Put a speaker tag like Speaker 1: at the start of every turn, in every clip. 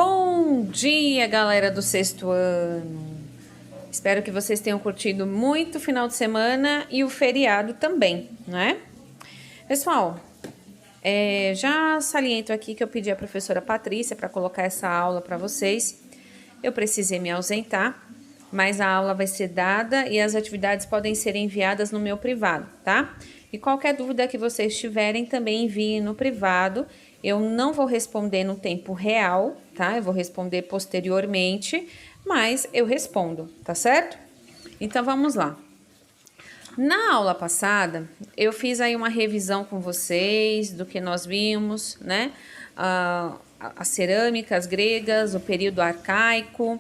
Speaker 1: Bom dia, galera do sexto ano. Espero que vocês tenham curtido muito o final de semana e o feriado também, não é? Pessoal, já saliento aqui que eu pedi à professora Patrícia para colocar essa aula para vocês. Eu precisei me ausentar, mas a aula vai ser dada e as atividades podem ser enviadas no meu privado, tá? E qualquer dúvida que vocês tiverem, também enviem no privado. Eu não vou responder no tempo real, tá? Eu vou responder posteriormente, mas eu respondo, tá certo? Então, vamos lá. Na aula passada, eu fiz aí uma revisão com vocês do que nós vimos, né? As cerâmicas gregas, o período arcaico.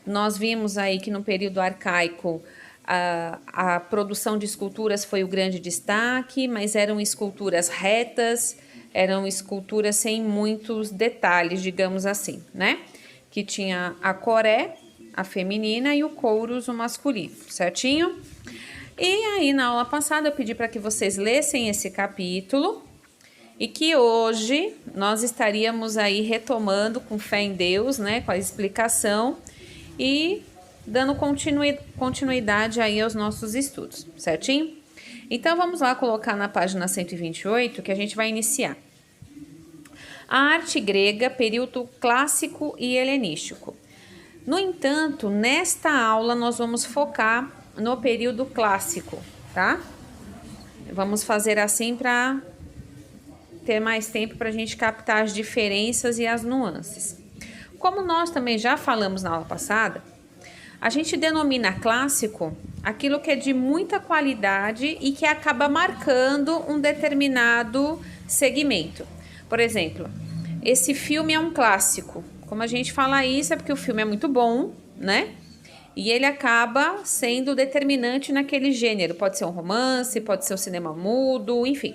Speaker 1: Nós vimos aí que no período arcaico a produção de esculturas foi o grande destaque, mas eram esculturas retas, eram esculturas sem muitos detalhes, digamos assim, né? Que tinha a coré, a feminina, e o couros, o masculino, certinho? E aí, na aula passada, eu pedi para que vocês lessem esse capítulo e que hoje nós estaríamos aí retomando com fé em Deus, né? Com a explicação e dando continuidade aí aos nossos estudos, certinho? Então, vamos lá colocar na página 128 que a gente vai iniciar. A arte grega, período clássico e helenístico. No entanto, nesta aula nós vamos focar no período clássico, tá? Vamos fazer assim para ter mais tempo para a gente captar as diferenças e as nuances. Como nós também já falamos na aula passada, a gente denomina clássico aquilo que é de muita qualidade e que acaba marcando um determinado segmento. Por exemplo, esse filme é um clássico. Como a gente fala isso é porque o filme é muito bom, né? E ele acaba sendo determinante naquele gênero. Pode ser um romance, pode ser um cinema mudo, enfim.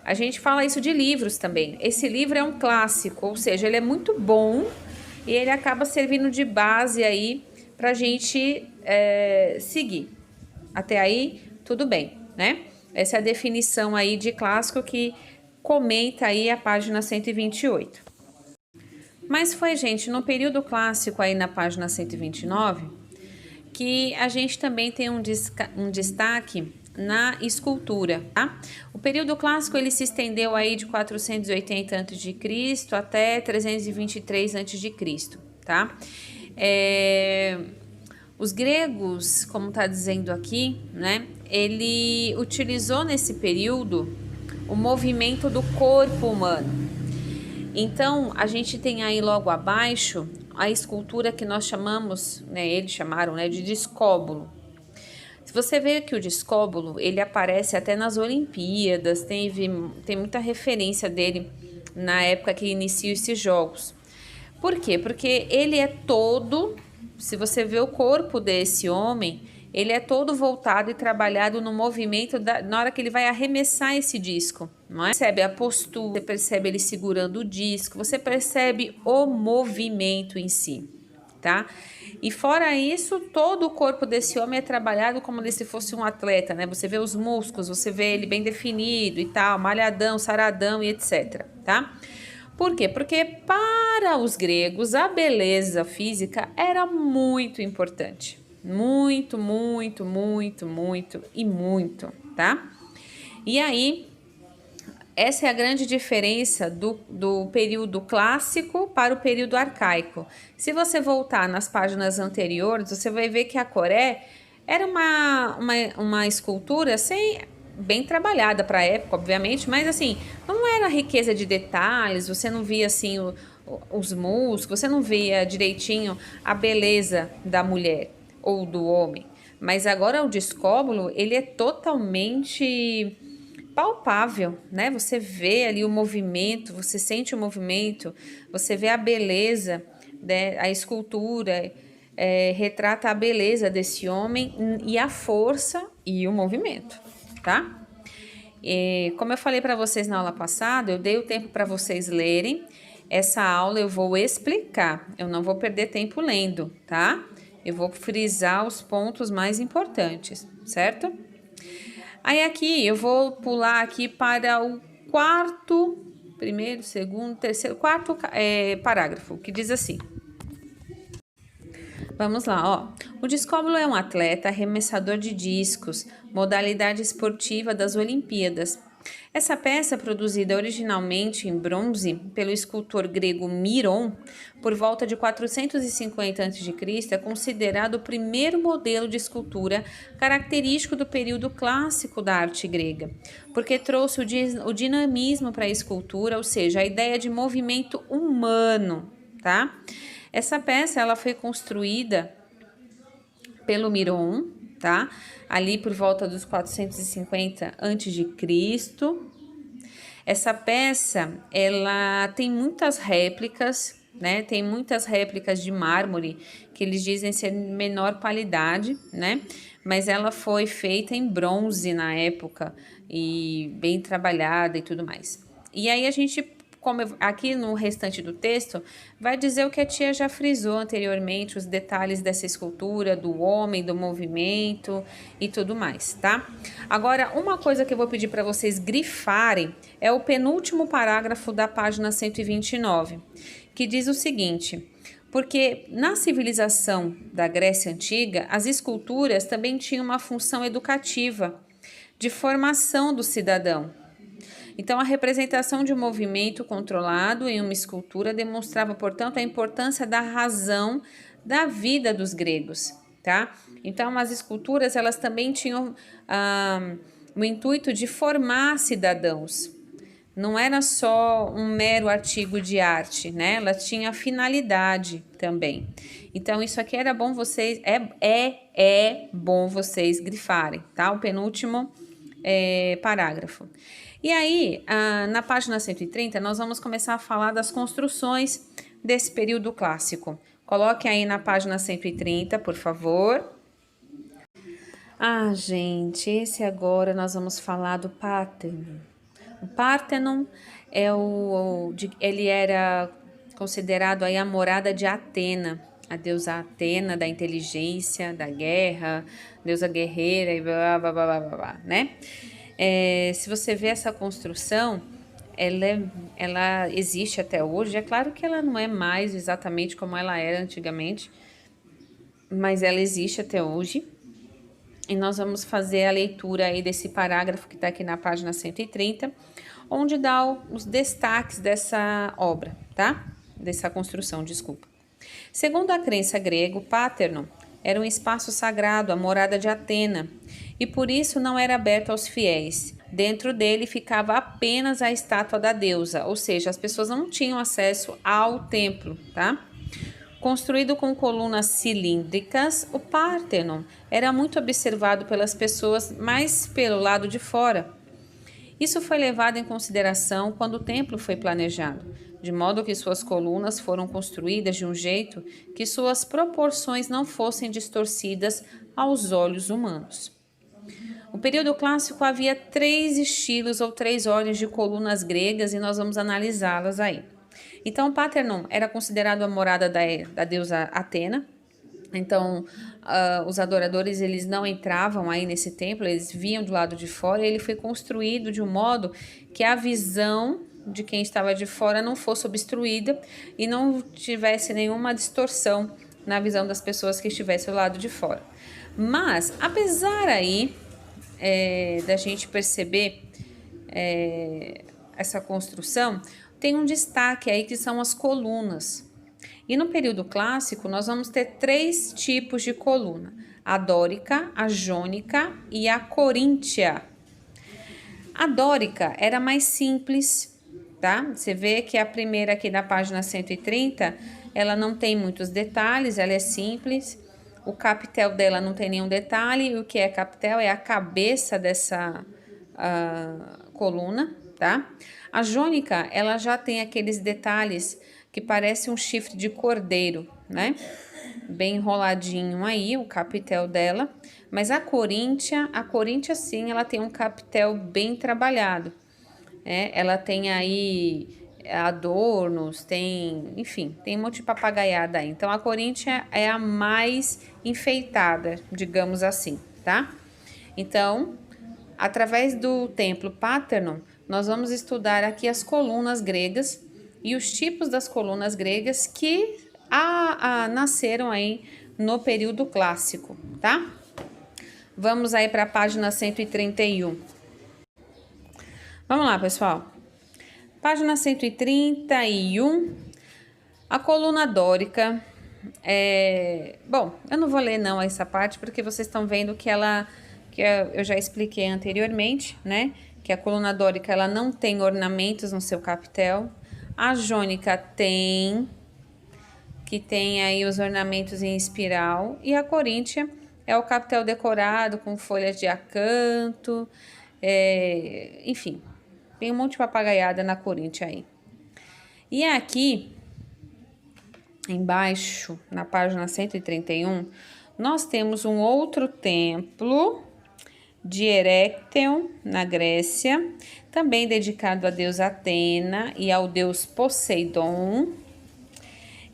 Speaker 1: A gente fala isso de livros também. Esse livro é um clássico, ou seja, ele é muito bom e ele acaba servindo de base aí pra gente seguir. Até aí, tudo bem, né? Essa é a definição aí de clássico que comenta aí a página 128. Mas foi, gente, no período clássico aí na página 129, que a gente também tem um destaque na escultura, tá? O período clássico ele se estendeu aí de 480 a.C. até 323 a.C., tá? Os gregos, como está dizendo aqui, né? Ele utilizou nesse período o movimento do corpo humano. Então, a gente tem aí logo abaixo a escultura que nós chamamos, né, eles chamaram, né, de discóbulo. Se você vê que o discóbulo, ele aparece até nas Olimpíadas, tem muita referência dele na época que iniciam esses jogos. Por quê? Porque ele é todo, se você vê o corpo desse homem, ele é todo voltado e trabalhado no movimento na hora que ele vai arremessar esse disco, não é? Você percebe a postura, você percebe ele segurando o disco, você percebe o movimento em si, tá? E fora isso, todo o corpo desse homem é trabalhado como se fosse um atleta, né? Você vê os músculos, você vê ele bem definido e tal, malhadão, saradão e etc, tá? Por quê? Porque para os gregos a beleza física era muito importante. Muito, muito, muito, muito e muito, tá? E aí, essa é a grande diferença do período clássico para o período arcaico. Se você voltar nas páginas anteriores, você vai ver que a coré era uma escultura bem trabalhada para a época, obviamente, mas assim, não era riqueza de detalhes, você não via assim os músculos, você não via direitinho a beleza da mulher ou do homem. Mas agora o discóbulo, ele é totalmente palpável, né? Você vê ali o movimento, você sente o movimento, você vê a beleza, né? A escultura retrata a beleza desse homem e a força e o movimento, tá? E, como eu falei para vocês na aula passada, eu dei o tempo para vocês lerem. Essa aula eu vou explicar, eu não vou perder tempo lendo, tá? Eu vou frisar os pontos mais importantes, certo? Aí aqui eu vou pular aqui para o quarto primeiro, segundo, terceiro, quarto parágrafo, que diz assim. Vamos lá, ó. O discóbolo é um atleta arremessador de discos, modalidade esportiva das Olimpíadas. Essa peça, produzida originalmente em bronze pelo escultor grego Miron, por volta de 450 a.C., é considerado o primeiro modelo de escultura característico do período clássico da arte grega, porque trouxe o dinamismo para a escultura, ou seja, a ideia de movimento humano, tá? Essa peça ela foi construída pelo Miron, tá? Ali por volta dos 450 a.C. Essa peça ela tem muitas réplicas, né? Tem muitas réplicas de mármore que eles dizem ser menor qualidade, né? Mas ela foi feita em bronze na época e bem trabalhada e tudo mais. E aí a gente, como aqui no restante do texto, vai dizer o que a tia já frisou anteriormente, os detalhes dessa escultura, do homem, do movimento e tudo mais, tá? Agora, uma coisa que eu vou pedir para vocês grifarem é o penúltimo parágrafo da página 129, que diz o seguinte: porque na civilização da Grécia Antiga, as esculturas também tinham uma função educativa, de formação do cidadão. Então, a representação de um movimento controlado em uma escultura demonstrava, portanto, a importância da razão da vida dos gregos, tá? Então, as esculturas, elas também tinham o intuito de formar cidadãos. Não era só um mero artigo de arte, né? Ela tinha finalidade também. Então, isso aqui era bom vocês, é bom vocês grifarem, tá? O penúltimo parágrafo. E aí, na página 130, nós vamos começar a falar das construções desse período clássico. Coloque aí na página 130, por favor. Gente, esse agora nós vamos falar do Parthenon. O Parthenon ele era considerado aí a morada de Atena, a deusa Atena da inteligência, da guerra, deusa guerreira e blá, blá, blá, blá, blá, né? Se você vê essa construção, ela existe até hoje. É claro que ela não é mais exatamente como ela era antigamente, mas ela existe até hoje. E nós vamos fazer a leitura aí desse parágrafo que está aqui na página 130, onde dá os destaques dessa obra, tá? Dessa construção, desculpa. Segundo a crença grega, o Parthenon era um espaço sagrado, a morada de Atena, e por isso não era aberto aos fiéis. Dentro dele ficava apenas a estátua da deusa, ou seja, as pessoas não tinham acesso ao templo, tá? Construído com colunas cilíndricas, o Parthenon era muito observado pelas pessoas, mas pelo lado de fora. Isso foi levado em consideração quando o templo foi planejado, de modo que suas colunas foram construídas de um jeito que suas proporções não fossem distorcidas aos olhos humanos. No período clássico havia 3 estilos ou 3 ordens de colunas gregas e nós vamos analisá-las aí. Então, o Parthenon era considerado a morada da deusa Atena. Então, os adoradores eles não entravam aí nesse templo, eles vinham do lado de fora. E ele foi construído de um modo que a visão de quem estava de fora não fosse obstruída e não tivesse nenhuma distorção na visão das pessoas que estivessem do lado de fora. Mas, apesar aí da gente perceber essa construção, tem um destaque aí que são as colunas. E no período clássico, nós vamos ter 3 tipos de coluna: a dórica, a jônica e a coríntia. A dórica era mais simples, tá? Você vê que a primeira aqui da página 130, ela não tem muitos detalhes, ela é simples. O capitel dela não tem nenhum detalhe. O que é capitel? É a cabeça dessa coluna, tá? A jônica, ela já tem aqueles detalhes que parece um chifre de cordeiro, né? Bem enroladinho aí, o capitel dela. Mas a coríntia sim, ela tem um capitel bem trabalhado. Ela tem aí adornos, enfim, tem um monte de papagaiada aí. Então, a coríntia é a mais enfeitada, digamos assim, tá? Então, através do templo Parthenon, nós vamos estudar aqui as colunas gregas e os tipos das colunas gregas que nasceram aí no período clássico, tá? Vamos aí para a página 131. Vamos lá, pessoal. Página 131, a coluna dórica. Bom, eu não vou ler não essa parte, porque vocês estão vendo que eu já expliquei anteriormente, né? Que a coluna dórica, ela não tem ornamentos no seu capitel. A jônica tem, que tem aí os ornamentos em espiral. E a coríntia é o capitel decorado com folhas de acanto, enfim, tem um monte de papagaiada na coríntia aí. E aqui, embaixo, na página 131, nós temos um outro templo de Herécton, na Grécia, também dedicado à deusa Atena e ao deus Poseidon.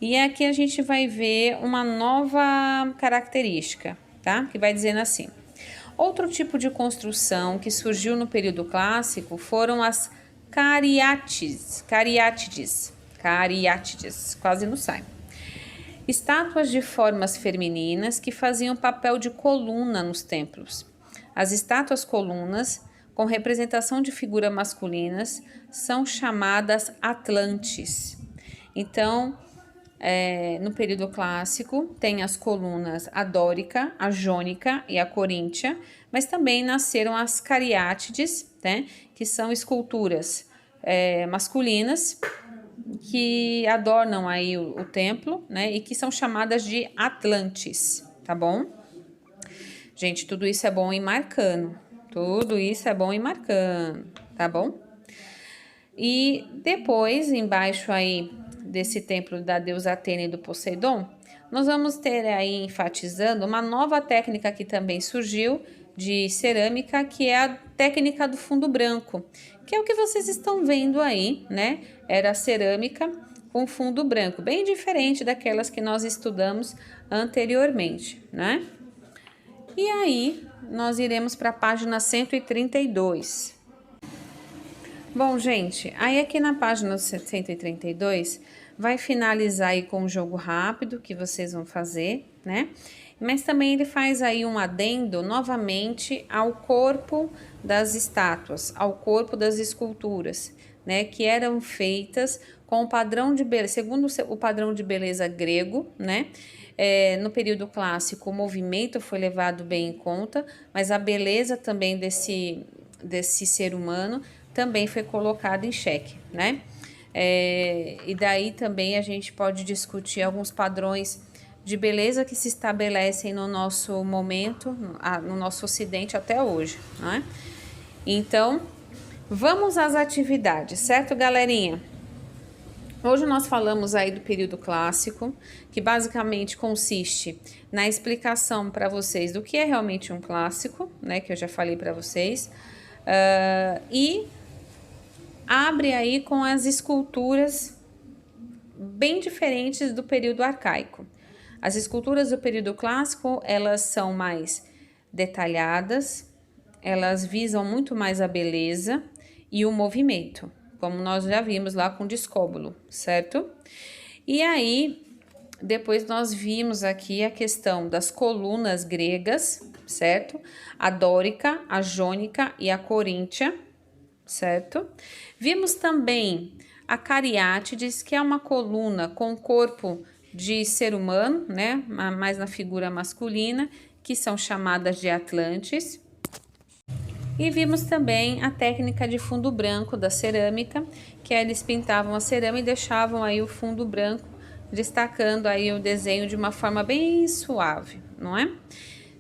Speaker 1: E aqui a gente vai ver uma nova característica, tá? Que vai dizendo assim: outro tipo de construção que surgiu no período clássico foram as cariátides, quase não sai. Estátuas de formas femininas que faziam papel de coluna nos templos. As estátuas colunas, com representação de figuras masculinas, são chamadas atlantes. Então, no período clássico, tem as colunas a dórica, a jônica e a coríntia, mas também nasceram as cariátides, né, que são esculturas masculinas que adornam aí o templo, né, e que são chamadas de atlantes, tá bom? Gente, tudo isso é bom ir marcando, tá bom? E depois, embaixo aí desse templo da deusa Atena e do Poseidon, nós vamos ter aí enfatizando uma nova técnica que também surgiu de cerâmica, que é a técnica do fundo branco, que é o que vocês estão vendo aí, né? Era a cerâmica com fundo branco, bem diferente daquelas que nós estudamos anteriormente, né? E aí, nós iremos para a página 132. Bom, gente, aí aqui na página 132 vai finalizar aí com um jogo rápido que vocês vão fazer, né? Mas também ele faz aí um adendo novamente ao corpo das estátuas, ao corpo das esculturas, né? Que eram feitas com o padrão de beleza, segundo o padrão de beleza grego, né? No período clássico, o movimento foi levado bem em conta, mas a beleza também desse ser humano também foi colocada em xeque, né? E daí também a gente pode discutir alguns padrões de beleza que se estabelecem no nosso momento, no nosso ocidente até hoje, né? Então, vamos às atividades, certo, galerinha? Hoje nós falamos aí do período clássico, que basicamente consiste na explicação para vocês do que é realmente um clássico, né, que eu já falei para vocês, e abre aí com as esculturas bem diferentes do período arcaico. As esculturas do período clássico, elas são mais detalhadas, elas visam muito mais a beleza e o movimento, como nós já vimos lá com o Discóbulo, certo? E aí, depois nós vimos aqui a questão das colunas gregas, certo? A dórica, a jônica e a coríntia, certo? Vimos também a cariátides, que é uma coluna com corpo de ser humano, né? Mais na figura masculina, que são chamadas de atlantes. E vimos também a técnica de fundo branco da cerâmica, que eles pintavam a cerâmica e deixavam aí o fundo branco, destacando aí o desenho de uma forma bem suave, não é?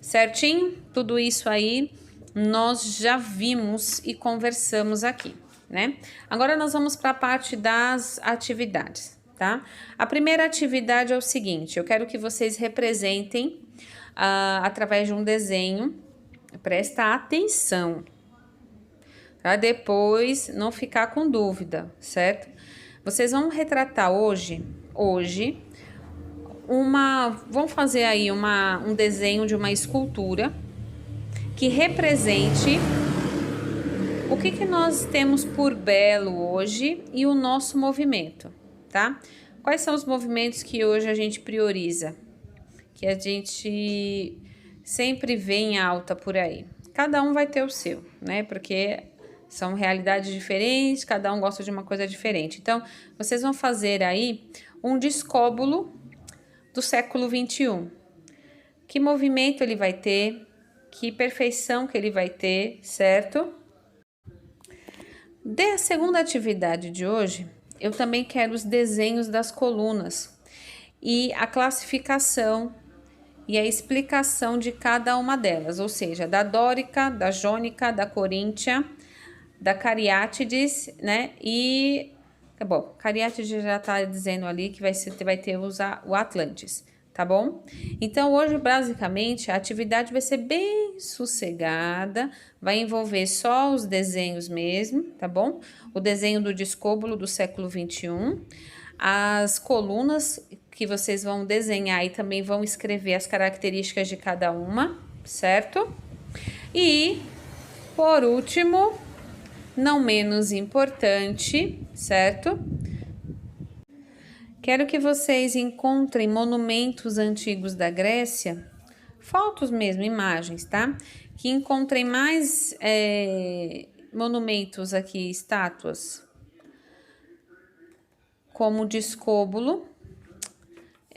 Speaker 1: Certinho? Tudo isso aí nós já vimos e conversamos aqui, né? Agora nós vamos para a parte das atividades, tá? A primeira atividade é o seguinte: eu quero que vocês representem através de um desenho. Presta atenção, para depois não ficar com dúvida, certo? Vocês vão retratar hoje, vão fazer aí um desenho de uma escultura que represente O que nós temos por belo hoje e o nosso movimento, tá? Quais são os movimentos que hoje a gente prioriza? Que a gente sempre vê em alta por aí. Cada um vai ter o seu, né? Porque são realidades diferentes, cada um gosta de uma coisa diferente. Então, vocês vão fazer aí um descóbulo do século 21. Que movimento ele vai ter, que perfeição que ele vai ter, certo? Da segunda atividade de hoje, eu também quero os desenhos das colunas e a classificação e a explicação de cada uma delas, ou seja, da dórica, da jônica, da coríntia, da cariátides, né? E, bom, cariátides já tá dizendo ali que vai ter o Atlantis, tá bom? Então, hoje, basicamente, a atividade vai ser bem sossegada, vai envolver só os desenhos mesmo, tá bom? O desenho do descóbulo do século 21, as colunas que vocês vão desenhar e também vão escrever as características de cada uma, certo? E, por último, não menos importante, certo? Quero que vocês encontrem monumentos antigos da Grécia, fotos mesmo, imagens, tá? Que encontrem mais monumentos aqui, estátuas, como o descóbulo,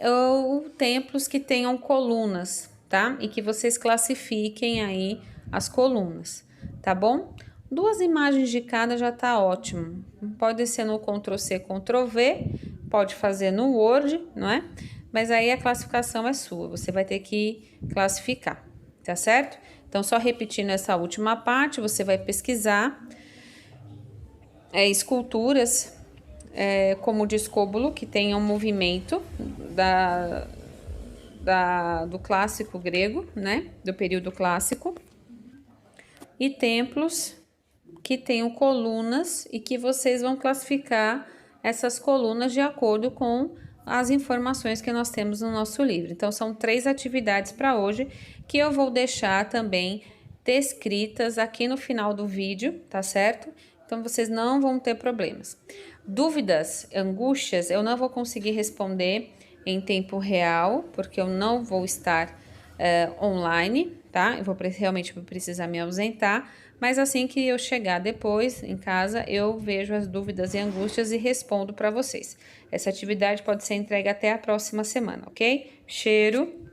Speaker 1: ou templos que tenham colunas, tá? E que vocês classifiquem aí as colunas, tá bom? 2 imagens de cada já tá ótimo. Pode ser no Ctrl+C, Ctrl+V, pode fazer no Word, não é? Mas aí a classificação é sua, você vai ter que classificar, tá certo? Então, só repetindo essa última parte, você vai pesquisar esculturas como o descóbulo, que tenham movimento do clássico grego, né? Do período clássico. E templos que tenham colunas e que vocês vão classificar essas colunas de acordo com as informações que nós temos no nosso livro. Então, são 3 atividades para hoje que eu vou deixar também descritas aqui no final do vídeo, tá certo? Então, vocês não vão ter problemas. Dúvidas, angústias, eu não vou conseguir responder em tempo real, porque eu não vou estar online, tá? Eu vou realmente precisar me ausentar, mas assim que eu chegar depois em casa, eu vejo as dúvidas e angústias e respondo para vocês. Essa atividade pode ser entregue até a próxima semana, ok? Cheiro!